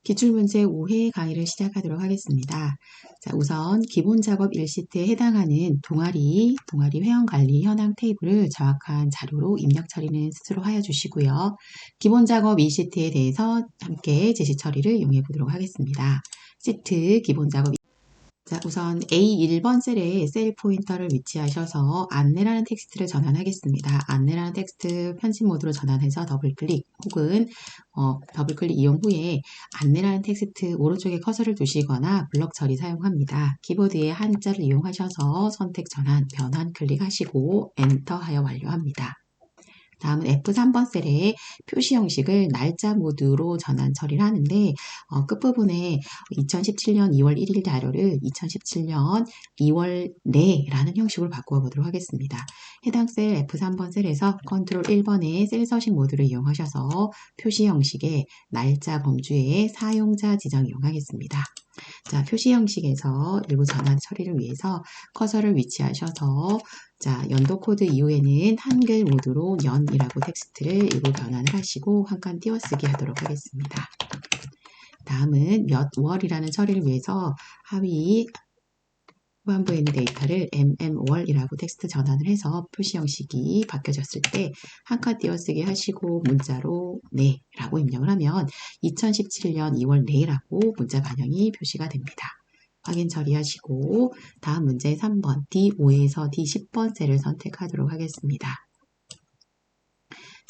기출문제 5회 강의를 시작하도록 하겠습니다. 자, 우선 기본 작업 1시트에 해당하는 동아리 회원관리 현황 테이블을 정확한 자료로 입력 처리는 스스로 하여 주시고요. 기본 작업 2시트에 대해서 함께 제시 처리를 이용해 보도록 하겠습니다. 시트 기본 작업. 자, 우선 A1번 셀에 셀 포인터를 위치하셔서 안내라는 텍스트를 전환하겠습니다. 안내라는 텍스트 편집 모드로 전환해서 더블클릭 혹은 더블클릭 이용 후에 안내라는 텍스트 오른쪽에 커서를 두시거나 블럭 처리 사용합니다. 키보드의 한자를 이용하셔서 선택 전환, 변환 클릭하시고 엔터 하여 완료합니다. 다음은 F3번 셀에 표시 형식을 날짜 모드로 전환 처리를 하는데 끝부분에 2017년 2월 1일 자료를 2017년 2월 내라는 형식으로 바꾸어 보도록 하겠습니다. 해당 셀 F3번 셀에서 컨트롤 1번의 셀 서식 모드를 이용하셔서 표시 형식의 날짜 범주에 사용자 지정 이용하겠습니다. 자, 표시 형식에서 일부 전환 처리를 위해서 커서를 위치하셔서 자, 연도 코드 이후에는 한글 모드로 연이라고 텍스트를 일부 변환을 하시고 한 칸 띄어쓰기 하도록 하겠습니다. 다음은 몇 월이라는 처리를 위해서 하위 후반부에 있는 데이터를 mm월이라고 텍스트 전환을 해서 표시 형식이 바뀌어졌을 때 한 칸 띄어쓰기 하시고 문자로 네라고 입력을 하면 2017년 2월 네라고 문자 반영이 표시가 됩니다. 확인 처리하시고 다음 문제 3번 D5에서 D10번 셀을 선택하도록 하겠습니다.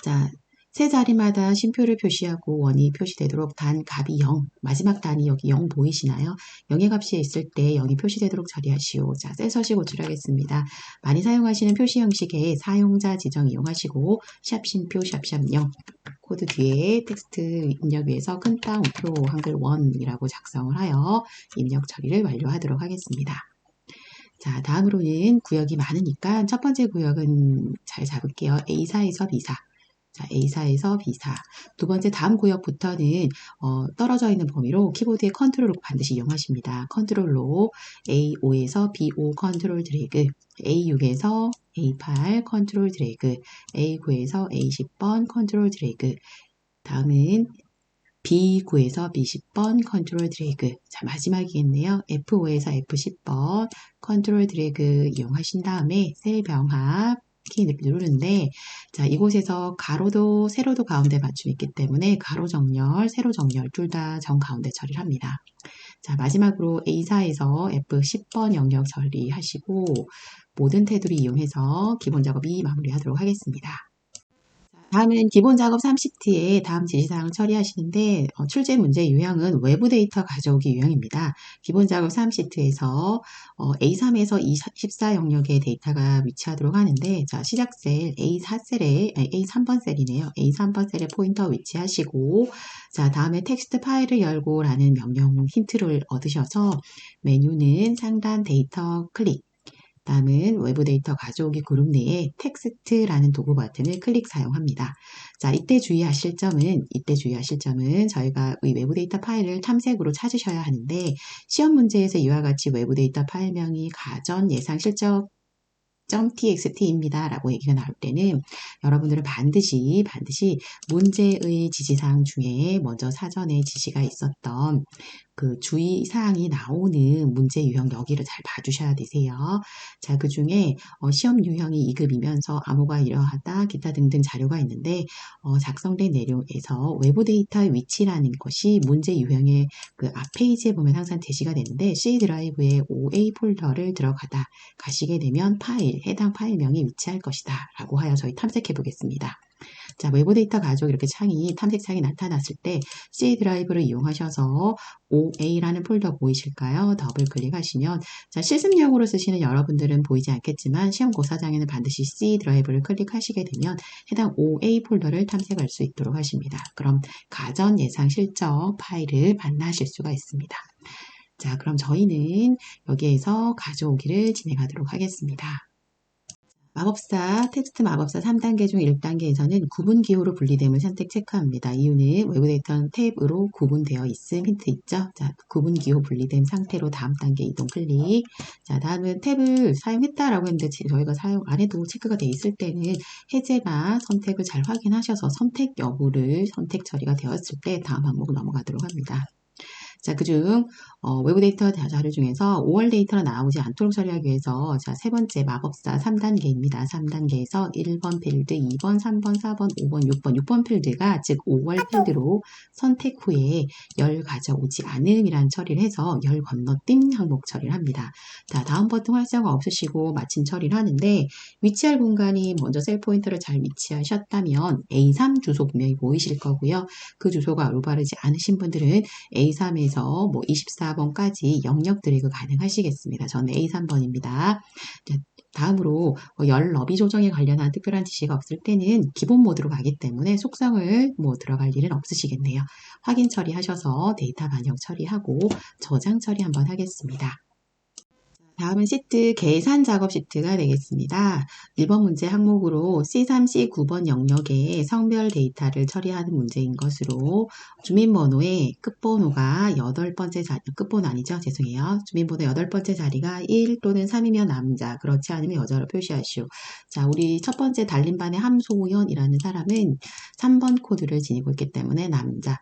자, 세 자리마다 쉼표를 표시하고 원이 표시되도록 단 값이 0, 마지막 단이 여기 0 보이시나요? 0의 값이 있을 때 0이 표시되도록 처리하시오. 자, 셀 서식 호출하겠습니다. 많이 사용하시는 표시 형식의 사용자 지정 이용하시고 샵 쉼표 샵샵 0 코드 뒤에 텍스트 입력 위해서 큰 따옴표 한글 1이라고 작성을 하여 입력 처리를 완료하도록 하겠습니다. 자, 다음으로는 구역이 많으니까 첫 번째 구역은 잘 잡을게요. A4에서 B4. 자, A4에서 B4. 두 번째 다음 구역부터는 떨어져 있는 범위로 키보드의 컨트롤로 반드시 이용하십니다. 컨트롤로 A5에서 B5 컨트롤 드래그, A6에서 A8 컨트롤 드래그, A9에서 A10번 컨트롤 드래그, 다음은 B9에서 B10번 컨트롤 드래그. 자, 마지막이겠네요. F5에서 F10번 컨트롤 드래그 이용하신 다음에 셀 병합 키 누르는데 자, 이곳에서 가로도 세로도 가운데 맞춤이 있기 때문에 가로 정렬, 세로 정렬 둘 다 정가운데 처리를 합니다. 자, 마지막으로 A4에서 F10번 영역 처리하시고 모든 테두리 이용해서 기본 작업이 마무리하도록 하겠습니다. 다음은 기본 작업 30T에 다음 지시사항 처리하시는데 출제 문제 유형은 외부 데이터 가져오기 유형입니다. 기본 작업 30T에서 A3에서 E14 영역의 데이터가 위치하도록 하는데 자, 시작 셀 A4셀에 A3번 셀이네요. A3번 셀에 포인터 위치하시고 자, 다음에 텍스트 파일을 열고 라는 명령 힌트를 얻으셔서 메뉴는 상단 데이터 클릭 다음은 외부 데이터 가져오기 그룹 내에 텍스트라는 도구 버튼을 클릭 사용합니다. 자, 이때 주의하실 점은 저희가 이 외부 데이터 파일을 탐색으로 찾으셔야 하는데 시험 문제에서 이와 같이 외부 데이터 파일명이 가전 예상 실적 .txt입니다. 라고 얘기가 나올 때는 여러분들은 반드시 문제의 지시사항 중에 먼저 사전에 지시가 있었던 그 주의사항이 나오는 문제 유형 여기를 잘 봐주셔야 되세요. 자, 그 중에 시험 유형이 2급이면서 암호가 이러하다 기타 등등 자료가 있는데 작성된 내용에서 외부 데이터의 위치라는 것이 문제 유형의 그 앞 페이지에 보면 항상 제시가 되는데 C 드라이브에 OA 폴더를 들어가다 가시게 되면 해당 파일명이 위치할 것이다 라고 하여 저희 탐색해 보겠습니다. 자, 외부 데이터 가져오기 이렇게 탐색 창이 나타났을 때 C 드라이브를 이용하셔서 OA라는 폴더 보이실까요? 더블 클릭하시면 자, 실습용으로 쓰시는 여러분들은 보이지 않겠지만 시험 고사장에는 반드시 C 드라이브를 클릭하시게 되면 해당 OA 폴더를 탐색할 수 있도록 하십니다. 그럼 가전 예상 실적 파일을 만나실 수가 있습니다. 자, 그럼 저희는 여기에서 가져오기를 진행하도록 하겠습니다. 텍스트 마법사 3단계 중 1단계에서는 구분 기호로 분리됨을 선택 체크합니다. 이유는 외부 데이터는 탭으로 구분되어 있음 힌트 있죠? 자, 구분 기호 분리된 상태로 다음 단계 이동 클릭. 자, 다음은 탭을 사용했다라고 했는데 저희가 사용 안 해도 체크가 돼 있을 때는 해제나 선택을 잘 확인하셔서 선택 여부를 선택 처리가 되었을 때 다음 항목 넘어가도록 합니다. 자, 그중 외부 데이터 자료 중에서 5월 데이터가 나오지 않도록 처리하기 위해서 자, 세 번째 마법사 3단계입니다. 3단계에서 1번 필드, 2번, 3번, 4번, 5번, 6번, 6번 필드가 즉 5월 필드로 선택 후에 열 가져오지 않음이란 처리를 해서 열 건너뛴 항목 처리를 합니다. 자, 다음 버튼 활성화 없으시고 마침 처리를 하는데 위치할 공간이 먼저 셀 포인터를 잘 위치하셨다면 A3 주소 분명히 보이실 거고요. 그 주소가 올바르지 않으신 분들은 A3에서 뭐 24번까지 영역 드래그 가능하시겠습니다. 저는 A3번입니다. 다음으로 열 너비 조정에 관련한 특별한 지시가 없을 때는 기본 모드로 가기 때문에 속성을 뭐 들어갈 일은 없으시겠네요. 확인 처리하셔서 데이터 반영 처리하고 저장 처리 한번 하겠습니다. 다음은 시트 계산 작업 시트가 되겠습니다. 1번 문제 항목으로 C3, C9번 영역에 성별 데이터를 처리하는 문제인 것으로 주민번호의 끝번호가 8번째 자리, 끝번호 아니죠? 죄송해요. 주민번호 8번째 자리가 1 또는 3이면 남자, 그렇지 않으면 여자로 표시하시오. 자, 우리 첫 번째 달림반의 함소연이라는 사람은 3번 코드를 지니고 있기 때문에 남자,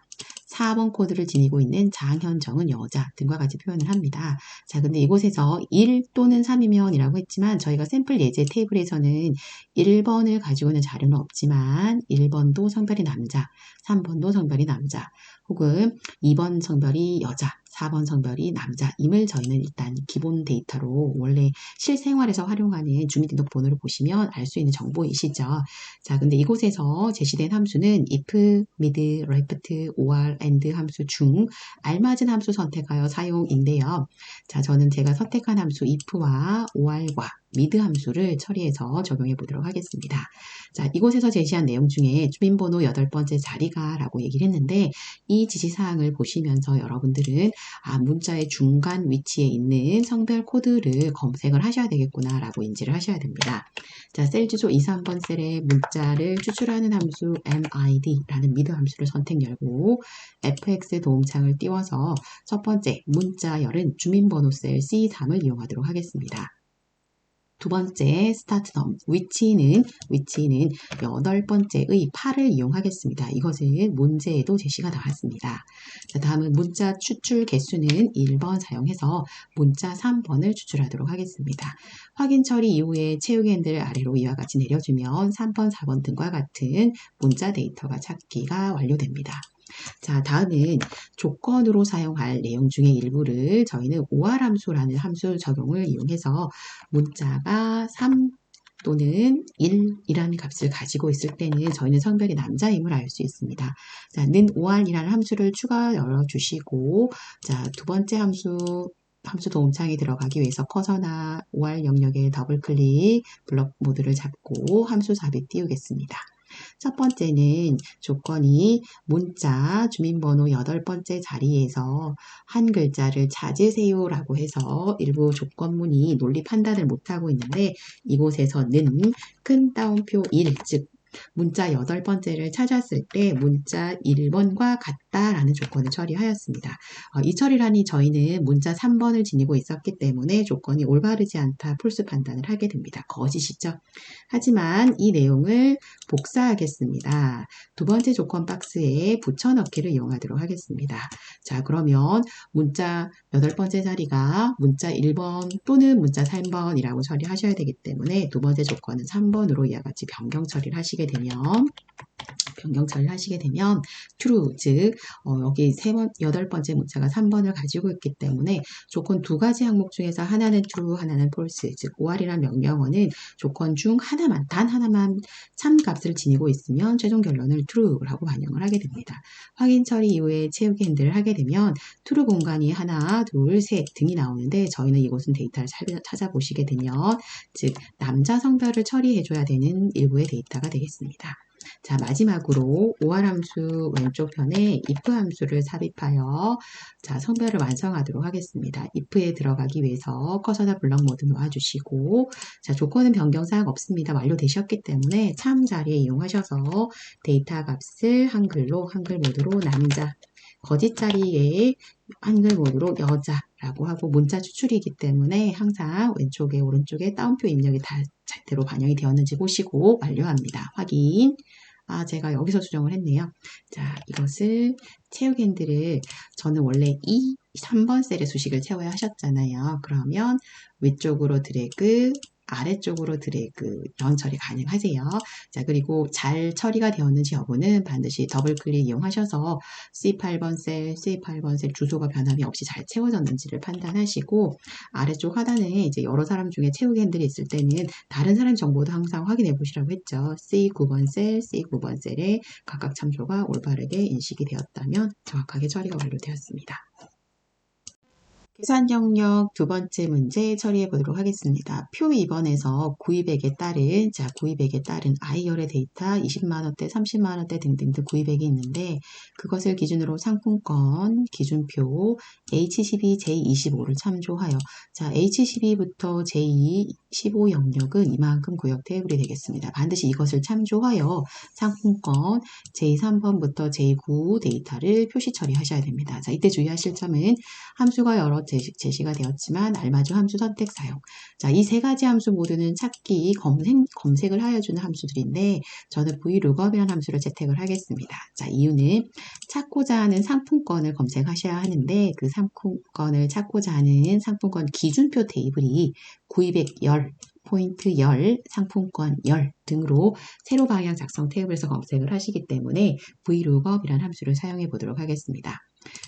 4번 코드를 지니고 있는 장현정은 여자 등과 같이 표현을 합니다. 자, 근데 이곳에서 1 또는 3이면 이라고 했지만 저희가 샘플 예제 테이블에서는 1번을 가지고 있는 자료는 없지만 1번도 성별이 남자, 3번도 성별이 남자, 혹은 2번 성별이 여자, 4번 성별이 남자임을 저희는 일단 기본 데이터로 원래 실생활에서 활용하는 주민등록번호를 보시면 알 수 있는 정보이시죠. 자, 근데 이곳에서 제시된 함수는 if, mid, left, or, and 함수 중 알맞은 함수 선택하여 사용인데요. 자, 저는 제가 선택한 함수 if와 or과 mid 함수를 처리해서 적용해 보도록 하겠습니다. 자, 이곳에서 제시한 내용 중에 주민번호 8번째 자리가 라고 얘기를 했는데 이 지시사항을 보시면서 여러분들은 문자의 중간 위치에 있는 성별 코드를 검색을 하셔야 되겠구나 라고 인지를 하셔야 됩니다. 자, 셀 주소 2, 3번 셀에 문자를 추출하는 함수 mid라는 mid 함수를 선택 열고 fx 도움창을 띄워서 첫 번째 문자열은 주민번호 셀 C3을 이용하도록 하겠습니다. 두 번째 스타트 넘 위치는 8번째의 8을 이용하겠습니다. 이것은 문제에도 제시가 나왔습니다. 자, 다음은 문자 추출 개수는 1번 사용해서 문자 3번을 추출하도록 하겠습니다. 확인 처리 이후에 채우기 핸들을 아래로 이와 같이 내려주면 3번, 4번 등과 같은 문자 데이터가 찾기가 완료됩니다. 자, 다음은 조건으로 사용할 내용 중에 일부를 저희는 OR 함수라는 함수 적용을 이용해서 문자가 3 또는 1이라는 값을 가지고 있을 때는 저희는 성별이 남자임을 알 수 있습니다. 자, 는 OR이라는 함수를 추가 열어주시고, 자, 두 번째 함수 도움창에 들어가기 위해서 커서나 OR 영역에 더블 클릭, 블럭 모드를 잡고 함수 삽입 띄우겠습니다. 첫 번째는 조건이 문자 주민번호 8번째 자리에서 한 글자를 찾으세요 라고 해서 일부 조건문이 논리 판단을 못하고 있는데 이곳에서는 큰 따옴표 1, 즉 문자 8번째를 찾았을 때 문자 1번과 같다라는 조건을 처리하였습니다. 이 처리를 하니 저희는 문자 3번을 지니고 있었기 때문에 조건이 올바르지 않다 폴스 판단을 하게 됩니다. 거짓이죠. 하지만 이 내용을 복사하겠습니다. 두 번째 조건 박스에 붙여넣기를 이용하도록 하겠습니다. 자, 그러면 문자 8번째 자리가 문자 1번 또는 문자 3번이라고 처리하셔야 되기 때문에 두 번째 조건은 3번으로 이와 같이 변경 처리를 하시게 되면 true, 즉 여기 8번째 문자가 3번을 가지고 있기 때문에 조건 두 가지 항목 중에서 하나는 true, 하나는 false, 즉 or이라는 명령어는 조건 중 하나만, 단 하나만 참값을 지니고 있으면 최종 결론을 true라고 반영을 하게 됩니다. 확인 처리 이후에 채우기 핸들을 하게 되면 true 공간이 하나, 둘, 셋 등이 나오는데 저희는 이곳은 데이터를 찾아보시게 되면 즉 남자 성별을 처리해줘야 되는 일부의 데이터가 되겠습니다. 자, 마지막으로 OR 함수 왼쪽 편에 if 함수를 삽입하여 자, 성별을 완성하도록 하겠습니다. if에 들어가기 위해서 커서나 블럭 모드 놓아주시고 자, 조건은 변경사항 없습니다. 완료되셨기 때문에 참 자리에 이용하셔서 데이터 값을 한글 모드로 남자, 거짓 자리에 한글 모드로 여자라고 하고 문자 추출이기 때문에 항상 왼쪽에 오른쪽에 따옴표 입력이 다 제대로 반영이 되었는지 보시고 완료합니다. 확인. 제가 여기서 수정을 했네요. 자, 이것을 채우기 핸들을 저는 원래 이 3번 셀의 수식을 채워야 하셨잖아요. 그러면 위쪽으로 드래그, 아래쪽으로 드래그 이런 처리 가능하세요. 자, 그리고 잘 처리가 되었는지 여부는 반드시 더블 클릭 이용하셔서 C8번 셀, C8번 셀 주소가 변함이 없이 잘 채워졌는지를 판단하시고 아래쪽 하단에 이제 여러 사람 중에 채우기 핸들이 있을 때는 다른 사람 정보도 항상 확인해 보시라고 했죠. C9번 셀, C9번 셀에 각각 참조가 올바르게 인식이 되었다면 정확하게 처리가 완료되었습니다. 계산 영역 두 번째 문제 처리해 보도록 하겠습니다. 표 2번에서 구입액에 따른 I열의 데이터 20만원대, 30만원대 등등등 구입액이 있는데 그것을 기준으로 상품권, 기준표 H12, J25를 참조하여 자, H12부터 J15 영역은 이만큼 구역 테이블이 되겠습니다. 반드시 이것을 참조하여 상품권 J3번부터 J9 데이터를 표시 처리하셔야 됩니다. 자, 이때 주의하실 점은 함수가 여러 제시가 되었지만 알맞은 함수 선택 사용. 자, 이 세 가지 함수 모두는 찾기, 검색을 하여주는 함수들인데 저는 VLOOKUP이라는 함수를 채택을 하겠습니다. 자, 이유는 찾고자 하는 상품권을 검색하셔야 하는데 그 상품권을 찾고자 하는 상품권 기준표 테이블이 구입액 열, 포인트 열, 상품권 열 등으로 세로 방향 작성 테이블에서 검색을 하시기 때문에 VLOOKUP이라는 함수를 사용해 보도록 하겠습니다.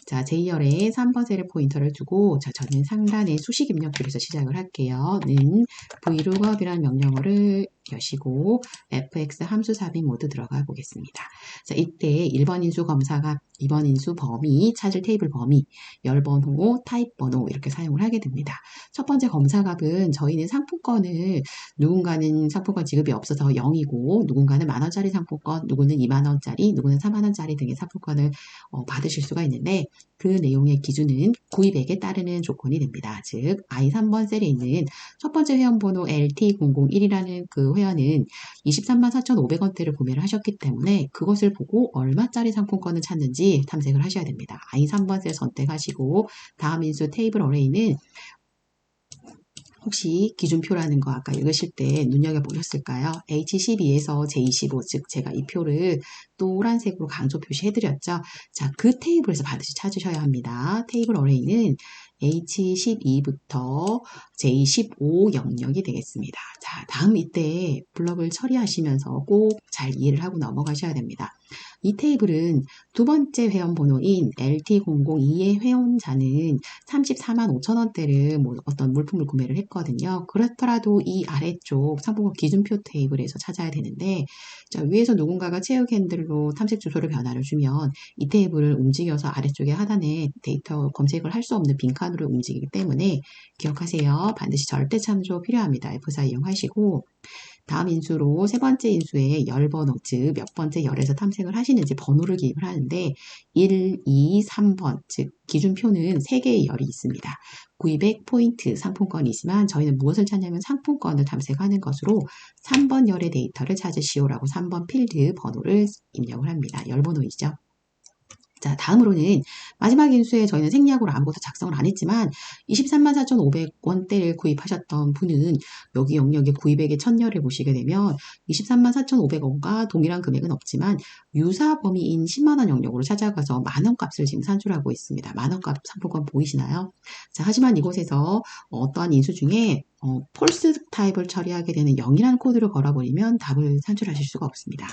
자, J열에 3번 셀에 포인터를 두고 자, 저는 상단에 수식 입력줄에서 시작을 할게요. 는 VLOOKUP이라는 명령어를 여시고 fx 함수 삽입 모드 들어가 보겠습니다. 자, 이때 1번 인수 검사가 2번 인수 범위, 찾을 테이블 범위, 열 번호, 타입 번호 이렇게 사용을 하게 됩니다. 첫 번째 검사값은 저희는 상품권을 누군가는 상품권 지급이 없어서 0이고 누군가는 만원짜리 상품권, 누구는 2만원짜리, 누구는 3만원짜리 등의 상품권을 받으실 수가 있는데 그 내용의 기준은 구입액에 따르는 조건이 됩니다. 즉 I3번 셀에 있는 첫 번째 회원번호 LT001이라는 그 회원은 23만 4,500원대를 구매를 하셨기 때문에 그것을 보고 얼마짜리 상품권을 찾는지 탐색을 하셔야 됩니다. I3번 셀 선택하시고 다음 인수 테이블 어레이는 혹시 기준표라는 거 아까 읽으실 때 눈여겨보셨을까요? H12에서 J25, 즉 제가 이 표를 노란색으로 강조 표시해드렸죠. 자, 그 테이블에서 반드시 찾으셔야 합니다. 테이블 어레이는 H12부터 J15 영역이 되겠습니다. 자, 다음 이때 블럭을 처리하시면서 꼭 잘 이해를 하고 넘어가셔야 됩니다. 이 테이블은 두 번째 회원 번호인 LT002의 회원자는 34만 5천원대를 어떤 물품을 구매를 했거든요. 그렇더라도 이 아래쪽 상품권 기준표 테이블에서 찾아야 되는데 자, 위에서 누군가가 채우기 핸들로 탐색 주소를 변화를 주면 이 테이블을 움직여서 아래쪽에 하단에 데이터 검색을 할 수 없는 빈칸으로 움직이기 때문에 기억하세요. 반드시 절대 참조 필요합니다. F4 이용하시고 다음 인수로 세 번째 인수의 열 번호, 즉 몇 번째 열에서 탐색을 하시는지 번호를 기입을 하는데 1, 2, 3번, 즉 기준표는 3개의 열이 있습니다. 구입액 포인트 상품권이지만 저희는 무엇을 찾냐면 상품권을 탐색하는 것으로 3번 열의 데이터를 찾으시오라고 3번 필드 번호를 입력을 합니다. 열 번호이죠. 자, 다음으로는 마지막 인수에 저희는 생략으로 아무것도 작성을 안 했지만 23만 4,500원대를 구입하셨던 분은 여기 영역의 구입액의 천열을 보시게 되면 23만 4,500원과 동일한 금액은 없지만 유사 범위인 10만원 영역으로 찾아가서 만원값을 지금 산출하고 있습니다. 만원값 상품권 보이시나요? 자, 하지만 이곳에서 어떠한 인수 중에 폴스 타입을 처리하게 되는 0이라는 코드를 걸어버리면 답을 산출하실 수가 없습니다.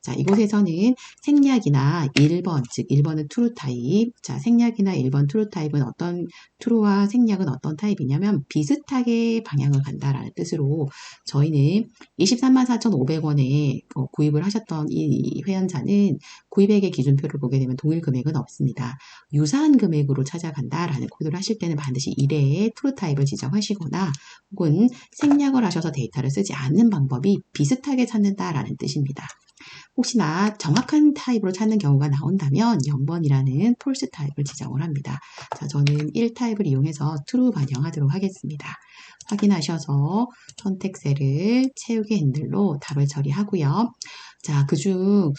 자, 이곳에서는 생략이나 1번, 즉 1번은 true 타입. 자, 생략이나 1번 true 타입은 true와 생략은 어떤 타입이냐면 비슷하게 방향을 간다라는 뜻으로 저희는 23만 4,500원에 구입을 하셨던 이 회원자는 구입액의 기준표를 보게 되면 동일 금액은 없습니다. 유사한 금액으로 찾아간다라는 코드를 하실 때는 반드시 1회의 true 타입을 지정하시거나 혹은 생략을 하셔서 데이터를 쓰지 않는 방법이 비슷하게 찾는다라는 뜻입니다. 혹시나 정확한 타입으로 찾는 경우가 나온다면 0번이라는 폴스 타입을 지정을 합니다. 자, 저는 1 타입을 이용해서 true 반영하도록 하겠습니다. 확인하셔서 선택 셀을 채우기 핸들로 답을 처리하고요. 자, 그중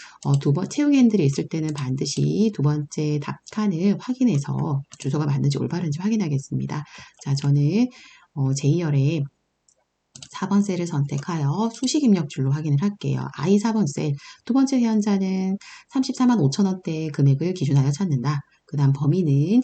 채우기 핸들이 있을 때는 반드시 두 번째 답칸을 확인해서 주소가 맞는지 올바른지 확인하겠습니다. 자, 저는 J열에 4번 셀을 선택하여 수식 입력줄로 확인을 할게요. I 4번 셀, 두 번째 회원자는 34만 5천 원대의 금액을 기준하여 찾는다. 그 다음 범위는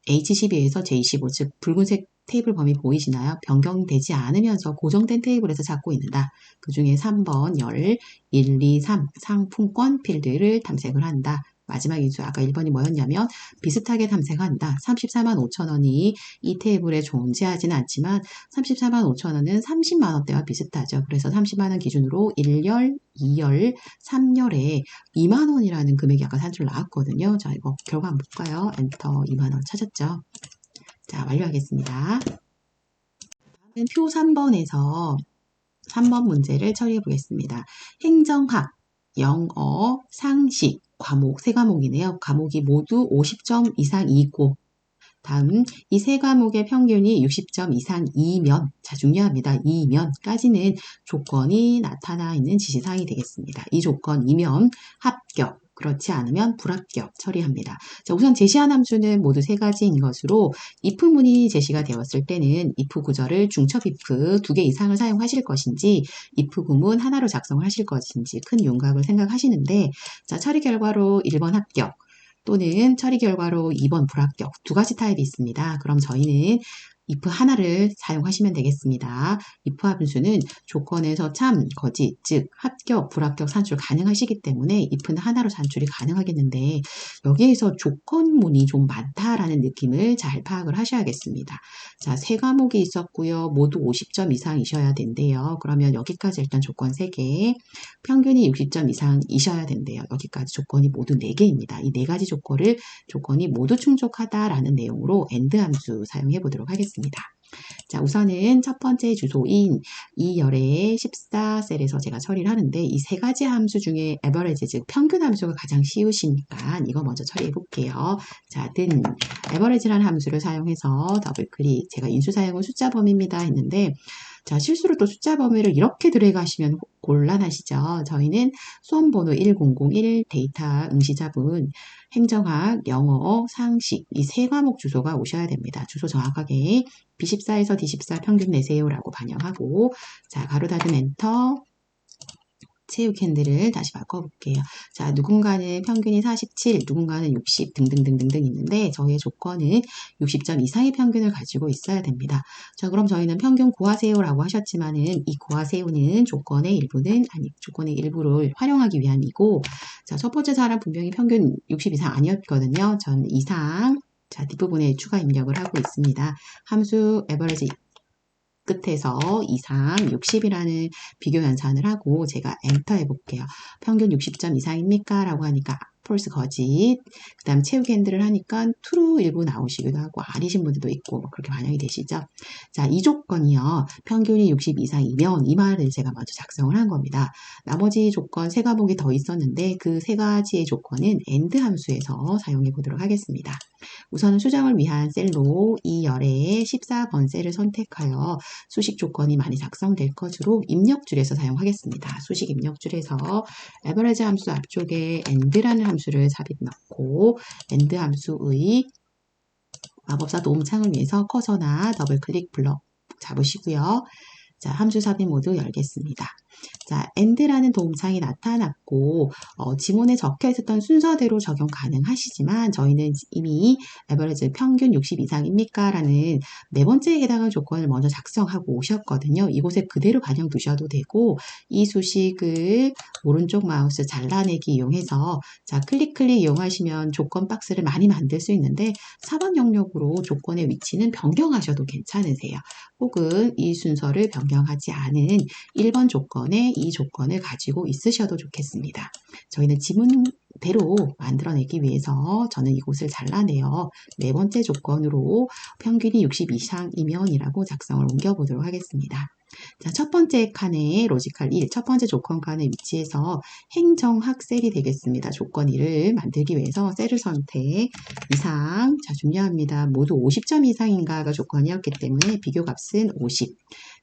H12에서 J15, 즉 붉은색 테이블 범위 보이시나요? 변경되지 않으면서 고정된 테이블에서 찾고 있는다. 그 중에 3번 열 1, 2, 3 상품권 필드를 탐색을 한다. 마지막 인수 아까 1번이 뭐였냐면 비슷하게 탐색한다. 34만 5천 원이 이 테이블에 존재하지는 않지만 34만 5천 원은 30만 원대와 비슷하죠. 그래서 30만 원 기준으로 1열, 2열, 3열에 2만 원이라는 금액이 아까 산출 나왔거든요. 자, 이거 결과 한번 볼까요? 엔터 2만 원 찾았죠. 자, 완료하겠습니다. 다음은 표 3번에서 3번 문제를 처리해 보겠습니다. 행정학, 영어, 상식, 과목, 세 과목이네요. 과목이 모두 50점 이상이고 다음 이 세 과목의 평균이 60점 이상이면 자 중요합니다. 이면까지는 조건이 나타나 있는 지시사항이 되겠습니다. 이 조건이면 합격, 그렇지 않으면 불합격 처리합니다. 자, 우선 제시한 함수는 모두 세 가지인 것으로 if문이 제시가 되었을 때는 if 구절을 중첩 if 2개 이상을 사용하실 것인지 if 구문 하나로 작성을 하실 것인지 큰 윤곽을 생각하시는데 자 처리 결과로 1번 합격 또는 처리 결과로 2번 불합격 두 가지 타입이 있습니다. 그럼 저희는 if 하나를 사용하시면 되겠습니다. if 함수는 조건에서 참, 거짓, 즉 합격, 불합격 산출 가능하시기 때문에 if는 하나로 산출이 가능하겠는데 여기에서 조건문이 좀 많다라는 느낌을 잘 파악을 하셔야겠습니다. 자, 세 과목이 있었고요. 모두 50점 이상이셔야 된대요. 그러면 여기까지 일단 조건 3개, 평균이 60점 이상이셔야 된대요. 여기까지 조건이 모두 4개입니다. 이 4가지 조건이 모두 충족하다라는 내용으로 AND 함수 사용해 보도록 하겠습니다. 자, 우선은 첫 번째 주소인 2열의 14셀에서 제가 처리를 하는데 이 세 가지 함수 중에 average, 즉 평균 함수가 가장 쉬우시니까 이거 먼저 처리해 볼게요. 자, average라는 함수를 사용해서 더블 클릭, 제가 인수 사용은 숫자 범위입니다 했는데 자, 실수로 또 숫자 범위를 이렇게 드래그 하시면 곤란하시죠. 저희는 수험번호 1001 데이터 응시자분, 행정학, 영어, 상식 이 세 과목 주소가 오셔야 됩니다. 주소 정확하게 B14에서 D14 평균 내세요라고 반영하고 자, 가로 닫음 엔터 체육 핸들을 다시 바꿔볼게요. 자, 누군가는 평균이 47, 누군가는 60 등등등등등 있는데 저희의 조건은 60점 이상의 평균을 가지고 있어야 됩니다. 자, 그럼 저희는 평균 구하세요라고 하셨지만은 이 구하세요는 조건의 일부를 활용하기 위함이고 자, 첫 번째 사람 분명히 평균 60 이상 아니었거든요. 전 이상 자, 뒷부분에 추가 입력을 하고 있습니다. 함수 average 끝에서 이상 60이라는 비교 연산을 하고 제가 엔터 해볼게요. 평균 60점 이상입니까? 라고 하니까 false 거짓, 그 다음 체육 핸들을 하니까 true 일부 나오시기도 하고 아니신 분들도 있고 뭐 그렇게 반영이 되시죠. 자, 이 조건이요. 평균이 60 이상이면 이 말을 제가 먼저 작성을 한 겁니다. 나머지 조건 세 과목이 더 있었는데 그 세 가지의 조건은 AND 함수에서 사용해 보도록 하겠습니다. 우선은 수정을 위한 셀로 이 열의 14번 셀을 선택하여 수식 조건이 많이 작성될 것으로 입력줄에서 사용하겠습니다. 수식 입력줄에서 average 함수 앞쪽에 AND라는 함수를 삽입 넣고 AND 함수의 마법사 도움창을 위해서 커서나 더블 클릭 블럭 잡으시고요. 자, 함수 삽입 모두 열겠습니다. 자, AND라는 도움창이 나타났고 지문에 적혀 있었던 순서대로 적용 가능하시지만 저희는 이미 average 평균 60 이상입니까? 라는 네 번째에 해당하는 조건을 먼저 작성하고 오셨거든요. 이곳에 그대로 반영 두셔도 되고 이 수식을 오른쪽 마우스 잘라내기 이용해서 자, 클릭 이용하시면 조건 박스를 많이 만들 수 있는데 4번 영역으로 조건의 위치는 변경하셔도 괜찮으세요. 혹은 이 순서를 변경하지 않은 1번 조건에 이 조건을 가지고 있으셔도 좋겠습니다. 저희는 지문대로 만들어내기 위해서 저는 이곳을 잘라내어 네 번째 조건으로 평균이 60 이상이면이라고 작성을 옮겨보도록 하겠습니다. 자, 첫 번째 칸에 로지컬 1, 첫 번째 조건 칸에 위치해서 행정학 셀이 되겠습니다. 조건 1을 만들기 위해서 셀을 선택, 이상, 자, 중요합니다. 모두 50점 이상인가가 조건이었기 때문에 비교 값은 50.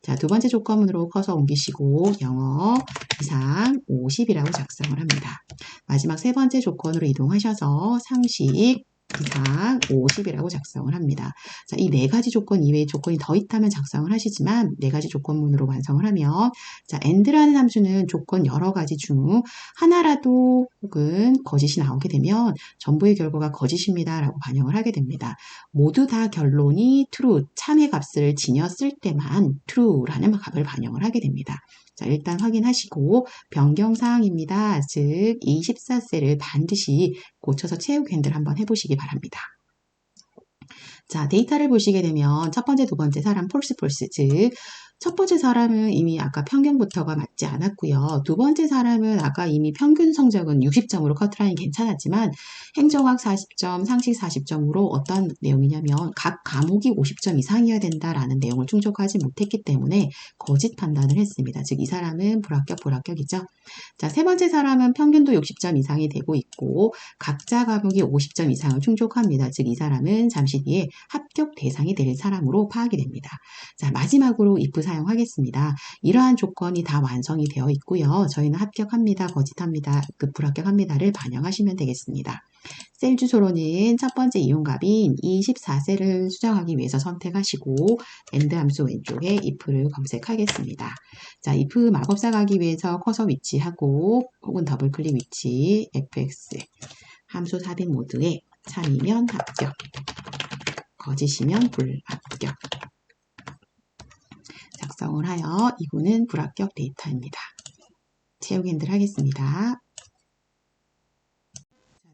자, 두 번째 조건으로 커서 옮기시고 영어, 이상, 50이라고 작성을 합니다. 마지막 세 번째 조건으로 이동하셔서 상식, 이상 50이라고 작성을 합니다. 자, 이 네 가지 조건 이외의 조건이 더 있다면 작성을 하시지만 네 가지 조건문으로 완성을 하면 자, and라는 함수는 조건 여러 가지 중 하나라도 혹은 거짓이 나오게 되면 전부의 결과가 거짓입니다 라고 반영을 하게 됩니다. 모두 다 결론이 true, 참의 값을 지녔을 때만 true라는 값을 반영을 하게 됩니다. 자, 일단 확인하시고 변경사항입니다. 즉 24셀을 반드시 고쳐서 채우기 핸들 한번 해보시기 바랍니다. 자, 데이터를 보시게 되면 첫 번째, 두 번째 사람 폴스, 즉 첫 번째 사람은 이미 아까 평균부터가 맞지 않았고요. 두 번째 사람은 아까 이미 평균 성적은 60점으로 커트라인 괜찮았지만 행정학 40점, 상식 40점으로 어떤 내용이냐면 각 과목이 50점 이상이어야 된다라는 내용을 충족하지 못했기 때문에 거짓 판단을 했습니다. 즉 이 사람은 불합격이죠. 자, 세 번째 사람은 평균도 60점 이상이 되고 있고 각자 과목이 50점 이상을 충족합니다. 즉 이 사람은 잠시 뒤에 합격 대상이 될 사람으로 파악이 됩니다. 자, 마지막으로 if 사용하겠습니다. 이러한 조건이 다 완성이 되어 있고요. 저희는 합격합니다, 거짓합니다, 불합격합니다를 반영하시면 되겠습니다. 셀 주소로는 첫 번째 이용값인 24셀을 수정하기 위해서 선택하시고 AND 함수 왼쪽에 if를 검색하겠습니다. 자, if 마법사 가기 위해서 커서 위치하고 혹은 더블 클릭 위치 fx 함수 삽입 모드에 참이면 합격, 거짓이면 불합격 작성을 하여 이구는 불합격 데이터입니다. 채우기 핸들 하겠습니다.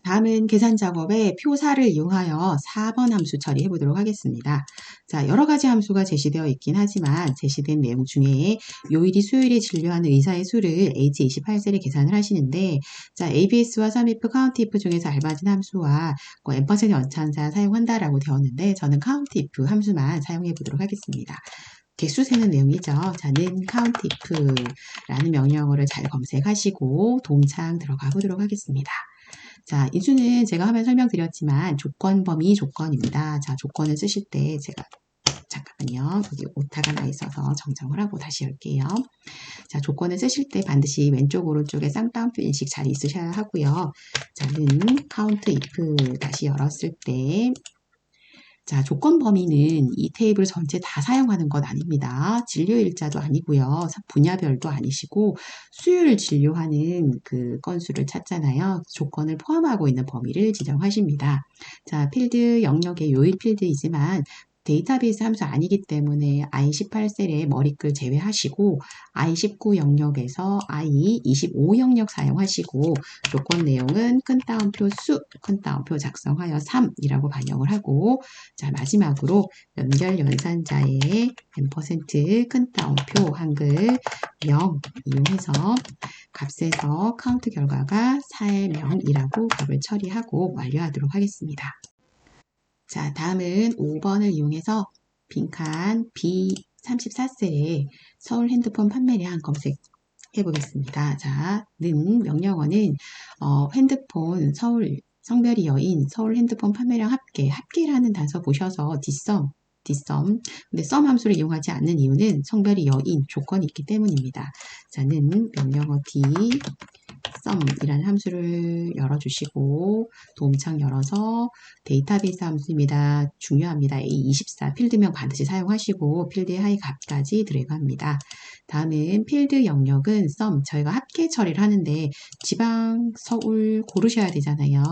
다음은 계산 작업에 표사를 이용하여 4번 함수 처리해 보도록 하겠습니다. 자, 여러 가지 함수가 제시되어 있긴 하지만 제시된 내용 중에 요일이 수요일에 진료하는 의사의 수를 H28셀에 계산을 하시는데 자, ABS와 SUMIF, COUNTIF 중에서 알맞은 함수와 M% 연산자 사용한다라고 되었는데 저는 COUNTIF 함수만 사용해 보도록 하겠습니다. 개수 세는 내용이죠. 자, 는 COUNTIF라는 명령어를 잘 검색하시고 도움창 들어가 보도록 하겠습니다. 자, 이 수는 제가 화면 설명드렸지만 조건 범위 조건입니다. 자, 조건을 쓰실 때 제가 잠깐만요. 여기 오타가 나 있어서 정정을 하고 다시 열게요. 자, 조건을 쓰실 때 반드시 왼쪽 오른쪽에 쌍따옴표 인식 잘 있으셔야 하고요. 자, 는 count if 다시 열었을 때 자, 조건 범위는 이 테이블 전체 다 사용하는 것 아닙니다. 진료일자도 아니고요. 분야별도 아니시고 수요일 진료하는 그 건수를 찾잖아요. 조건을 포함하고 있는 범위를 지정하십니다. 자, 필드 영역의 요일 필드이지만 데이터베이스 함수 아니기 때문에 I18셀의 머리글 제외하시고 I19 영역에서 I25 영역 사용하시고 조건 내용은 큰 따옴표 수, 큰 따옴표 작성하여 3이라고 반영을 하고 자, 마지막으로 연결 연산자의 M% 큰 따옴표 한글 0 이용해서 값에서 카운트 결과가 4의 0이라고 값을 처리하고 완료하도록 하겠습니다. 자, 다음은 5번을 이용해서 빈칸 B34셀에 서울 핸드폰 판매량 검색해 보겠습니다. 자, 는 명령어는 핸드폰 서울 성별이 여인 서울 핸드폰 판매량 합계라는 단서 보셔서 뒷섬 근데 썸 함수를 이용하지 않는 이유는 성별이 여인 조건이 있기 때문입니다. 자, 는 명령어 D 썸이라는 함수를 열어주시고 도움창 열어서 데이터베이스 함수입니다. 중요합니다. A24 필드명 반드시 사용하시고 필드의 하위 값까지 드래그합니다. 다음은 필드 영역은 썸 저희가 합계 처리를 하는데 지방 서울 고르셔야 되잖아요.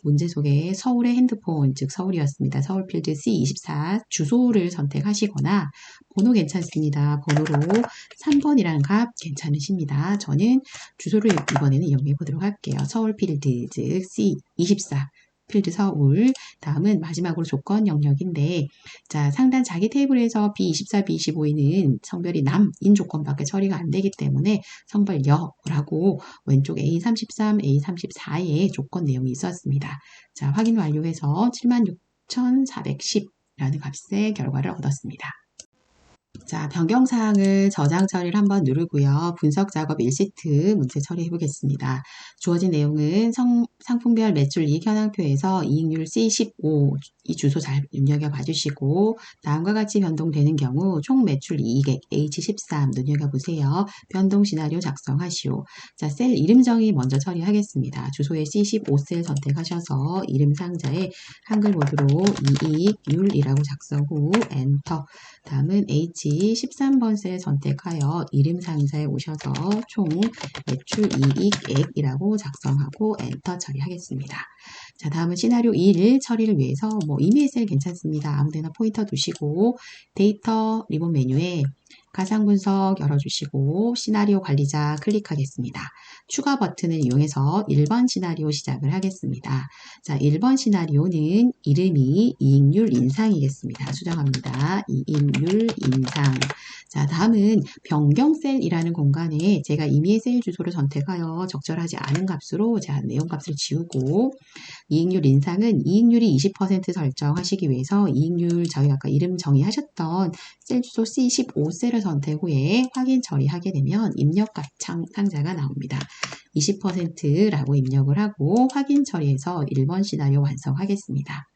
문제 속에 서울의 핸드폰 즉 서울이었습니다. 서울 필드 C24 주소를 선택하시거나 번호 괜찮습니다. 번호로 3번이라는 값 괜찮으십니다. 저는 주소를 이번에는 이용해 보도록 할게요. 서울 필드 즉 C24 필드 서울 다음은 마지막으로 조건 영역인데 자 상단 자기 테이블에서 B24, B25는 성별이 남인 조건밖에 처리가 안 되기 때문에 성별 여라고 왼쪽 A33, A34에 조건 내용이 있었습니다. 자 확인 완료해서 76,410라는 값의 결과를 얻었습니다. 자, 변경사항을 저장 처리를 한번 누르고요. 분석 작업 1시트 문제 처리해 보겠습니다. 주어진 내용은 상품별 매출 이익 현황표에서 이익률 C15 이 주소 잘 눈여겨봐 주시고 다음과 같이 변동되는 경우 총 매출 이익액 H13 눈여겨보세요. 변동 시나리오 작성하시오. 자, 셀 이름 정의 먼저 처리하겠습니다. 주소에 C15셀 선택하셔서 이름 상자에 한글 모드로 이익률이라고 작성 후 엔터. 다음은 H13번 셀 선택하여 이름 상자에 오셔서 총 매출 이익액이라고 작성하고 엔터 처리하겠습니다. 자, 다음은 시나리오 1 처리를 위해서 이메일 셀 괜찮습니다. 아무데나 포인터 두시고 데이터 리본 메뉴에 가상 분석 열어주시고 시나리오 관리자 클릭하겠습니다. 추가 버튼을 이용해서 1번 시나리오 시작을 하겠습니다. 자, 1번 시나리오는 이름이 이익률 인상이겠습니다. 수정합니다. 이익률 인상. 자, 다음은 변경셀이라는 공간에 제가 임의의 셀 주소를 선택하여 적절하지 않은 값으로 자, 내용 값을 지우고 이익률 인상은 이익률이 20% 설정하시기 위해서 이익률 저희 아까 이름 정의하셨던 셀 주소 C15셀을 선택 후에 확인 처리하게 되면 입력값 상자가 나옵니다. 20%라고 입력을 하고 확인 처리해서 1번 시나리오 완성하겠습니다.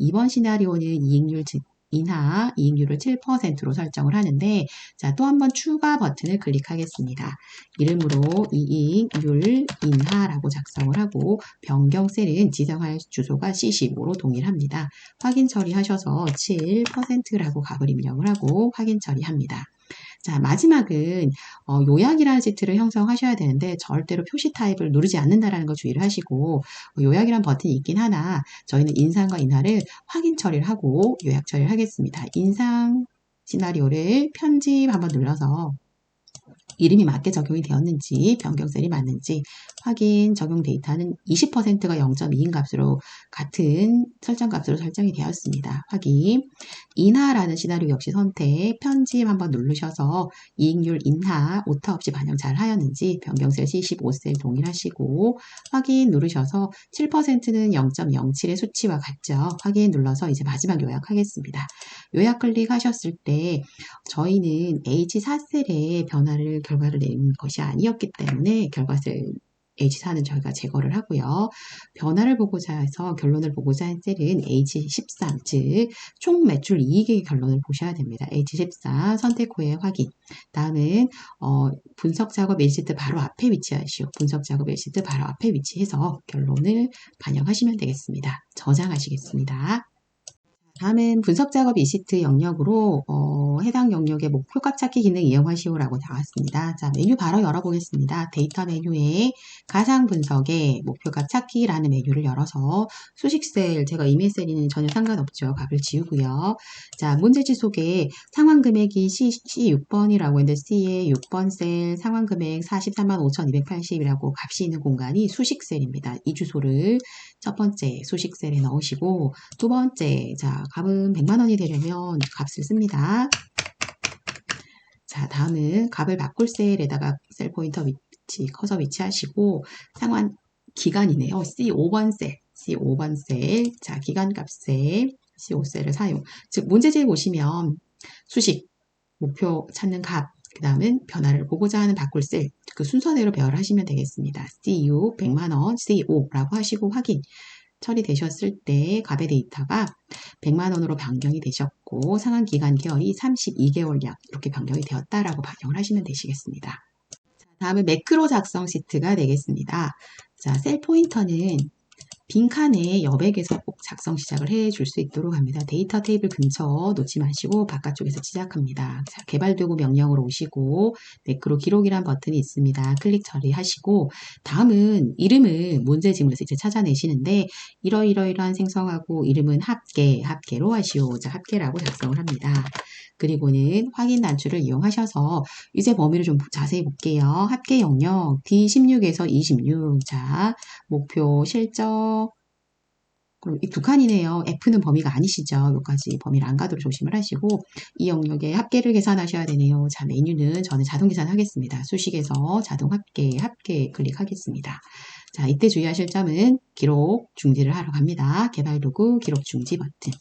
2번 시나리오는 이익률 인하 이익률을 7%로 설정을 하는데 자, 또 한 번 추가 버튼을 클릭하겠습니다. 이름으로 이익률 인하라고 작성을 하고 변경 셀은 지정할 주소가 C15로 동일합니다. 확인 처리하셔서 7%라고 값을 입력을 하고 확인 처리합니다. 자, 마지막은 요약이라는 시트를 형성하셔야 되는데 절대로 표시 타입을 누르지 않는다라는 거 주의를 하시고 요약이란 버튼이 있긴 하나 저희는 인상과 인하를 확인 처리를 하고 요약 처리를 하겠습니다. 인상 시나리오를 편집 한번 눌러서 이름이 맞게 적용이 되었는지 변경셀이 맞는지 확인 적용 데이터는 20%가 0.2인 값으로 같은 설정 값으로 설정이 되었습니다. 확인 인하라는 시나리오 역시 선택 편집 한번 누르셔서 이익률 인하 오타 없이 반영 잘 하였는지 변경셀 C15셀 동일하시고 확인 누르셔서 7%는 0.07의 수치와 같죠. 확인 눌러서 이제 마지막 요약하겠습니다. 요약 클릭하셨을 때 저희는 H4셀에 결과를 낸 것이 아니었기 때문에 결과셀 H4는 저희가 제거를 하고요. 변화를 보고자 해서 결론을 보고자 한 셀은 H13, 즉 총 매출 이익의 결론을 보셔야 됩니다. H14 선택 후에 확인. 다음은 분석 작업 1시트 바로 앞에 위치하시오. 분석 작업 1시트 바로 앞에 위치해서 결론을 반영하시면 되겠습니다. 저장하시겠습니다. 다음은 분석 작업 2시트 영역으로 해당 영역의 목표값 찾기 기능 이용하시오라고 나왔습니다. 자, 메뉴 바로 열어보겠습니다. 데이터 메뉴에 가상 분석의 목표값 찾기라는 메뉴를 열어서 수식셀, 제가 이메일 셀이는 전혀 상관없죠. 값을 지우고요. 자, 문제지 속에 상환 금액이 C6번이라고 했는데 C의 6번 셀 상환 금액 435,280이라고 값이 있는 공간이 수식셀입니다. 이 주소를 첫 번째 수식셀에 넣으시고 두 번째 자 값은 100만원이 되려면 값을 씁니다. 자, 다음은 값을 바꿀 셀에다가 셀 포인터 위치 커서 위치하시고 상환 기간이네요. C5번 셀 자 기간 값에 C5셀을 사용. 즉 문제지에 보시면 수식 목표 찾는 값 그 다음은 변화를 보고자 하는 바꿀 셀, 그 순서대로 배열을 하시면 되겠습니다. C6 100만원, C5라고 하시고 확인. 처리되셨을 때 값의 데이터가 100만원으로 변경이 되셨고 상환 기간 개월이 32개월량 이렇게 변경이 되었다라고 반영을 하시면 되시겠습니다. 다음은 매크로 작성 시트가 되겠습니다. 자, 셀 포인터는 빈칸에 여백에서 꼭 작성 시작을 해줄 수 있도록 합니다. 데이터 테이블 근처 놓지 마시고 바깥쪽에서 시작합니다. 자, 개발 도구 명령으로 오시고 매크로 기록이란 버튼이 있습니다. 클릭 처리하시고 다음은 이름을 문제지문에서 이제 찾아내시는데 이러이러이러한 생성하고 이름은 합계로 하시오. 자, 합계라고 작성을 합니다. 그리고는 확인 단추를 이용하셔서 이제 범위를 좀 자세히 볼게요. 합계 영역 D16에서 26. 자, 목표 실적. 그럼 이 두 칸이네요. F는 범위가 아니시죠. 여기까지 범위를 안 가도록 조심을 하시고 이 영역에 합계를 계산하셔야 되네요. 자, 메뉴는 저는 자동 계산하겠습니다. 수식에서 자동 합계 클릭하겠습니다. 자, 이때 주의하실 점은 기록 중지를 하러 갑니다. 개발 도구 기록 중지 버튼.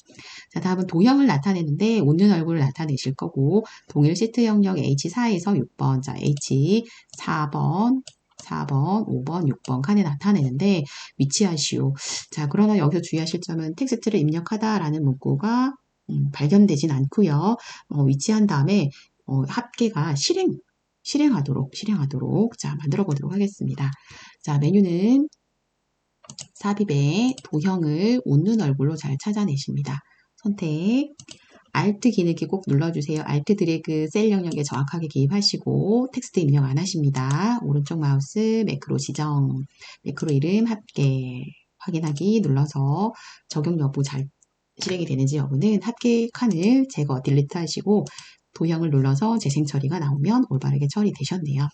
자, 다음은 도형을 나타내는데 웃는 얼굴을 나타내실 거고 동일 시트 영역 H4에서 6번, 자, H4번, 5번, 6번 칸에 나타내는데 위치하시오. 자, 그러나 여기서 주의하실 점은 텍스트를 입력하다라는 문구가 발견되진 않고요. 위치한 다음에 합계가 실행하도록 자, 만들어 보도록 하겠습니다. 자, 메뉴는 삽입에 도형을 웃는 얼굴로 잘 찾아내십니다. 선택, Alt 기능키 꼭 눌러주세요. Alt 드래그 셀 영역에 정확하게 기입하시고 텍스트 입력 안 하십니다. 오른쪽 마우스 매크로 지정, 매크로 이름 합계 확인하기 눌러서 적용 여부 잘 실행이 되는지 여부는 합계 칸을 제거, 딜리트 하시고 도형을 눌러서 재생 처리가 나오면 올바르게 처리되셨네요.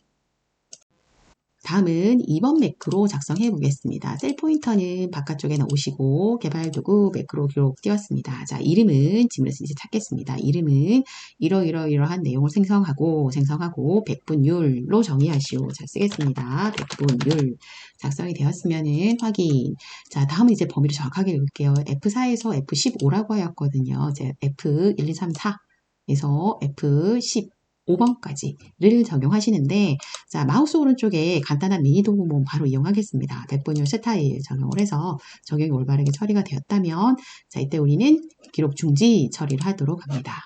다음은 2번 매크로 작성해 보겠습니다. 셀 포인터는 바깥쪽에 놓으시고 개발 도구 매크로 기록 띄웠습니다. 자, 이름은 지문에서 이제 찾겠습니다. 이름은 이러한 내용을 생성하고 백분율로 정의하시오. 자, 쓰겠습니다. 백분율 작성이 되었으면은 확인. 자, 다음은 이제 범위를 정확하게 읽을게요. F4에서 F15라고 하였거든요. 이제 F1, 2, 3, 4에서 F10 5번까지를 적용하시는데, 자, 마우스 오른쪽에 간단한 미니 도구몬 바로 이용하겠습니다. 백분율 스타일 적용을 해서 적용이 올바르게 처리가 되었다면, 자, 이때 우리는 기록 중지 처리를 하도록 합니다.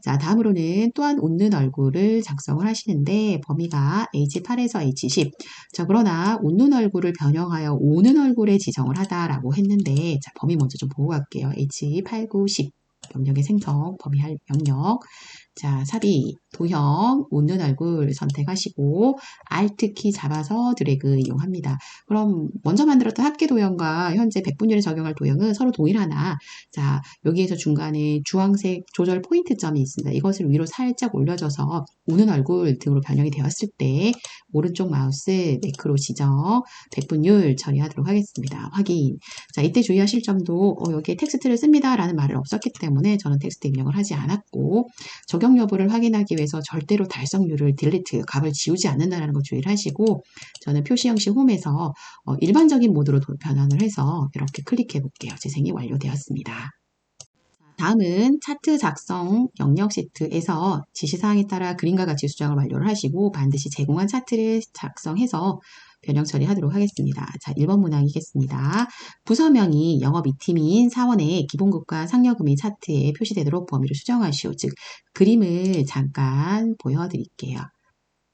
자, 다음으로는 또한 웃는 얼굴을 작성을 하시는데 범위가 H8에서 H10. 자, 그러나 웃는 얼굴을 변형하여 우는 얼굴에 지정을 하다라고 했는데, 자, 범위 먼저 좀 보고 갈게요. H8, 9, 10. 영역의 생성, 범위할 영역. 자, 삽입, 도형, 웃는 얼굴 선택하시고 Alt 키 잡아서 드래그 이용합니다. 그럼 먼저 만들었던 합계 도형과 현재 백분율에 적용할 도형은 서로 동일하나, 자, 여기에서 중간에 주황색 조절 포인트점이 있습니다. 이것을 위로 살짝 올려줘서 웃는 얼굴 등으로 변형이 되었을 때 오른쪽 마우스 매크로 지정, 백분율 처리하도록 하겠습니다. 확인. 자, 이때 주의하실 점도 여기에 텍스트를 씁니다 라는 말을 없었기 때문에 저는 텍스트 입력을 하지 않았고, 적용 여부를 확인하기 위해서 절대로 달성률을 딜리트, 값을 지우지 않는다는 거 주의를 하시고, 저는 표시 형식 홈에서 일반적인 모드로 변환을 해서 이렇게 클릭해 볼게요. 재생이 완료되었습니다. 다음은 차트 작성 영역 시트에서 지시사항에 따라 그림과 같이 수정을 완료를 하시고 반드시 제공한 차트를 작성해서 변형 처리하도록 하겠습니다. 자, 1번 문항이겠습니다. 부서명이 영업 2팀인 사원의 기본급과 상여금이 차트에 표시되도록 범위를 수정하시오. 즉, 그림을 잠깐 보여드릴게요.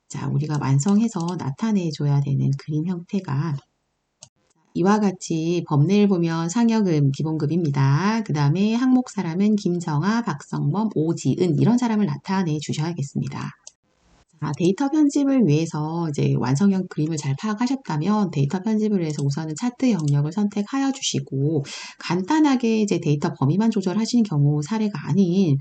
자, 우리가 완성해서 나타내줘야 되는 그림 형태가 이와 같이 법례를 보면 상여금 기본급입니다. 그 다음에 항목 사람은 김정아, 박성범, 오지은 이런 사람을 나타내 주셔야겠습니다. 자, 데이터 편집을 위해서 이제 완성형 그림을 잘 파악하셨다면 데이터 편집을 위해서 우선은 차트 영역을 선택하여 주시고 간단하게 이제 데이터 범위만 조절하시는 경우 사례가 아닌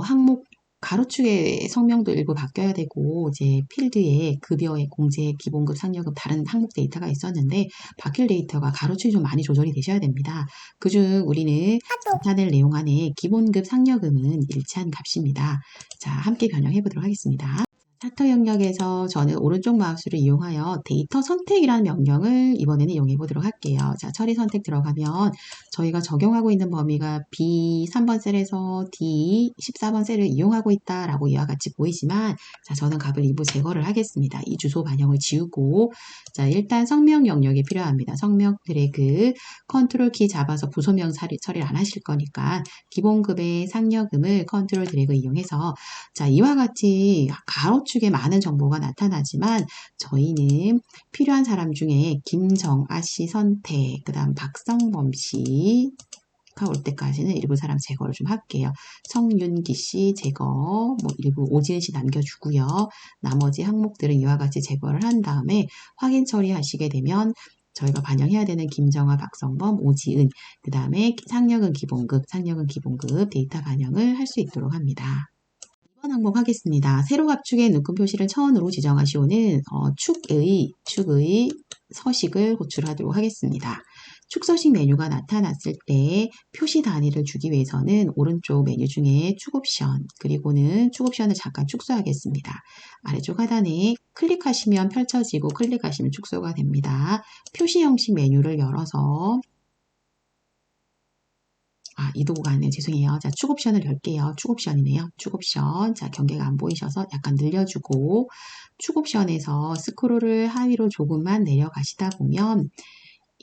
항목 가로축의 성명도 일부 바뀌어야 되고 이제 필드에 급여의 공제, 기본급, 상여금 다른 항목 데이터가 있었는데 바뀔 데이터가 가로축이 좀 많이 조절이 되셔야 됩니다. 그중 우리는 나타낼 내용 안에 기본급, 상여금은 일치한 값입니다. 자, 함께 변형해 보도록 하겠습니다. 차트 영역에서 저는 오른쪽 마우스를 이용하여 데이터 선택이라는 명령을 이번에는 이용해 보도록 할게요. 자, 처리 선택 들어가면 저희가 적용하고 있는 범위가 B 3번 셀에서 D 14번 셀을 이용하고 있다라고 이와 같이 보이지만, 자, 저는 값을 일부 제거를 하겠습니다. 이 주소 반영을 지우고, 자, 일단 성명 영역이 필요합니다. 성명 드래그, 컨트롤 키 잡아서 부소명 처리를 안 하실 거니까 기본급의 상여금을 컨트롤 드래그 이용해서, 자, 이와 같이 가로축에 많은 정보가 나타나지만 저희는 필요한 사람 중에 김정아 씨 선택, 그 다음 박성범 씨가 올 때까지는 일부 사람 제거를 좀 할게요. 성윤기 씨 제거, 뭐 일부 오지은 씨 남겨주고요. 나머지 항목들은 이와 같이 제거를 한 다음에 확인 처리하시게 되면 저희가 반영해야 되는 김정아, 박성범, 오지은, 그 다음에 상여금 기본급 데이터 반영을 할 수 있도록 합니다. 2번 항목 하겠습니다. 세로 갑축의 눈금 표시를 천으로 지정하시오는 축의 서식을 호출하도록 하겠습니다. 축서식 메뉴가 나타났을 때 표시 단위를 주기 위해서는 오른쪽 메뉴 중에 축 옵션, 그리고는 축 옵션을 잠깐 축소하겠습니다. 아래쪽 하단에 클릭하시면 펼쳐지고 클릭하시면 축소가 됩니다. 표시 형식 메뉴를 열어서 이 도구가 아니네요. 죄송해요. 자, 축 옵션을 열게요. 축 옵션이네요. 축 옵션. 자, 경계가 안 보이셔서 약간 늘려주고, 축 옵션에서 스크롤을 하위로 조금만 내려가시다 보면,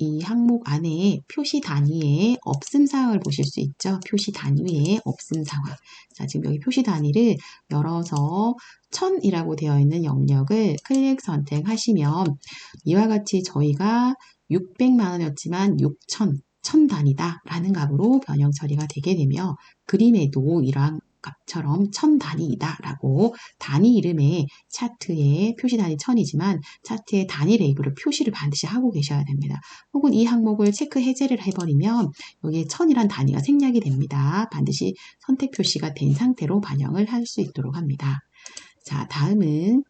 이 항목 안에 표시 단위에 없음 사항을 보실 수 있죠. 표시 단위에 없음 상황. 자, 지금 여기 표시 단위를 열어서 1000이라고 되어 있는 영역을 클릭 선택하시면, 이와 같이 저희가 600만 원이었지만 1000 단위다 라는 값으로 변형 처리가 되게 되며 그림에도 이러한 값처럼 1000 단위이다 라고 단위 이름에 차트에 표시 단위 1000이지만 차트에 단위 레이블을 표시를 반드시 하고 계셔야 됩니다. 혹은 이 항목을 체크 해제를 해버리면 여기에 1000이란 단위가 생략이 됩니다. 반드시 선택 표시가 된 상태로 반영을 할 수 있도록 합니다. 자, 다음은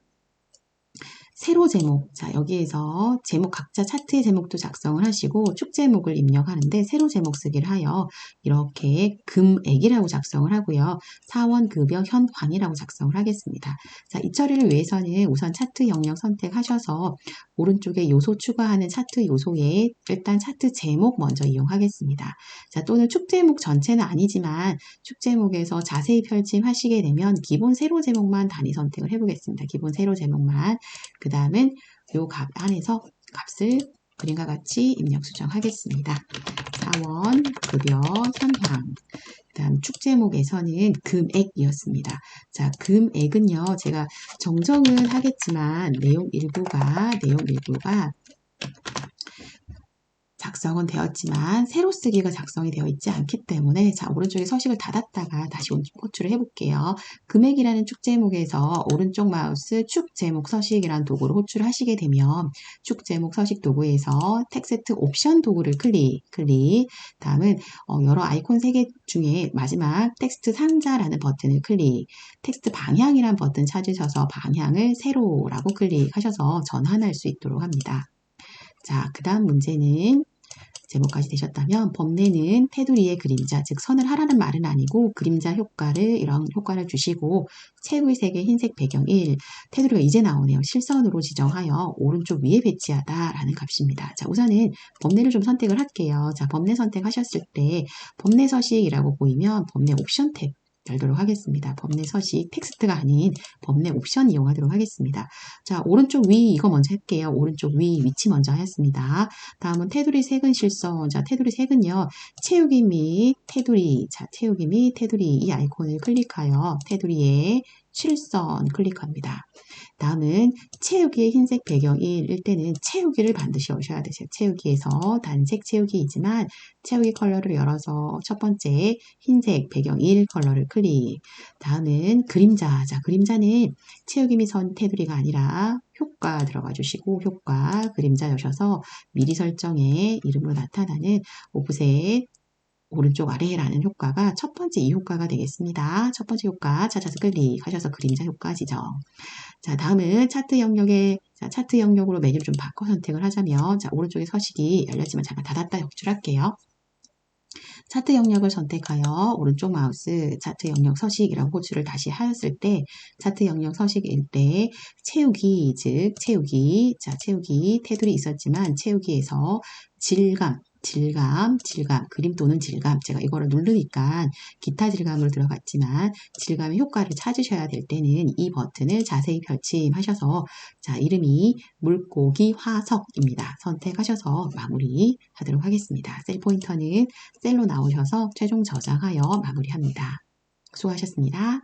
세로 제목. 자, 여기에서 제목 각자 차트의 제목도 작성을 하시고 축 제목을 입력하는데 세로 제목 쓰기를 하여 이렇게 금액이라고 작성을 하고요. 사원급여 현황이라고 작성을 하겠습니다. 자, 이 처리를 위해서는 우선 차트 영역 선택하셔서 오른쪽에 요소 추가하는 차트 요소에 일단 차트 제목 먼저 이용하겠습니다. 자, 또는 축 제목 전체는 아니지만 축 제목에서 자세히 펼침하시게 되면 기본 세로 제목만 단위 선택을 해보겠습니다. 기본 세로 제목만. 그 다음은 요 값 안에서 값을 그림과 같이 입력 수정하겠습니다. 사원, 급여, 현황. 그 다음 축 제목에서는 금액이었습니다. 자, 금액은요, 제가 정정은 하겠지만 내용 일부가 작성은 되었지만 세로 쓰기가 작성이 되어 있지 않기 때문에 자, 오른쪽에 서식을 닫았다가 다시 호출을 해볼게요. 금액이라는 축 제목에서 오른쪽 마우스 축 제목 서식이라는 도구를 호출을 하시게 되면 축 제목 서식 도구에서 텍스트 옵션 도구를 클릭. 다음은 여러 아이콘 3개 중에 마지막 텍스트 상자라는 버튼을 클릭. 텍스트 방향이라는 버튼 찾으셔서 방향을 세로라고 클릭하셔서 전환할 수 있도록 합니다. 자, 그 다음 문제는 제목까지 되셨다면 범례는 테두리의 그림자, 즉 선을 하라는 말은 아니고 그림자 효과를 이런 효과를 주시고 채우의 색의 흰색 배경 1, 테두리가 이제 나오네요. 실선으로 지정하여 오른쪽 위에 배치하다 라는 값입니다. 자, 우선은 범례를 좀 선택을 할게요. 자, 범례 선택하셨을 때 범례 서식이라고 보이면 범례 옵션 탭 열도록 하겠습니다. 범례 서식 텍스트가 아닌 범례 옵션 이용하도록 하겠습니다. 자, 오른쪽 위 이거 먼저 할게요. 오른쪽 위 위치 먼저 하였습니다. 다음은 테두리 색은 실선. 자, 테두리 색은요. 채우기 및 테두리. 자, 채우기 및 테두리 이 아이콘을 클릭하여 테두리에 실선 클릭합니다. 다음은 채우기의 흰색 배경 1일 때는 채우기를 반드시 오셔야 되세요. 채우기에서 단색 채우기이지만 채우기 컬러를 열어서 첫 번째 흰색 배경 1 컬러를 클릭. 다음은 그림자. 자, 그림자는 채우기 및 선 테두리가 아니라 효과 들어가 주시고 효과 그림자 여셔서 미리 설정에 이름으로 나타나는 오프셋 오른쪽 아래라는 효과가 첫 번째 이 효과가 되겠습니다. 첫 번째 효과 찾아서 클릭하셔서 그림자 효과 지정. 자, 다음은 차트 영역으로 메뉴를 좀 바꿔 선택을 하자면 자, 오른쪽에 서식이 열렸지만 잠깐 닫았다 역출할게요. 차트 영역을 선택하여 오른쪽 마우스 차트 영역 서식이라고 호출을 다시 하였을 때 차트 영역 서식일 때 채우기, 즉 채우기, 자, 채우기 테두리 있었지만 채우기에서 질감, 그림 또는 질감. 제가 이거를 누르니까 기타 질감으로 들어갔지만 질감의 효과를 찾으셔야 될 때는 이 버튼을 자세히 펼침하셔서 자, 이름이 물고기 화석입니다. 선택하셔서 마무리하도록 하겠습니다. 셀 포인터는 셀로 나오셔서 최종 저장하여 마무리합니다. 수고하셨습니다.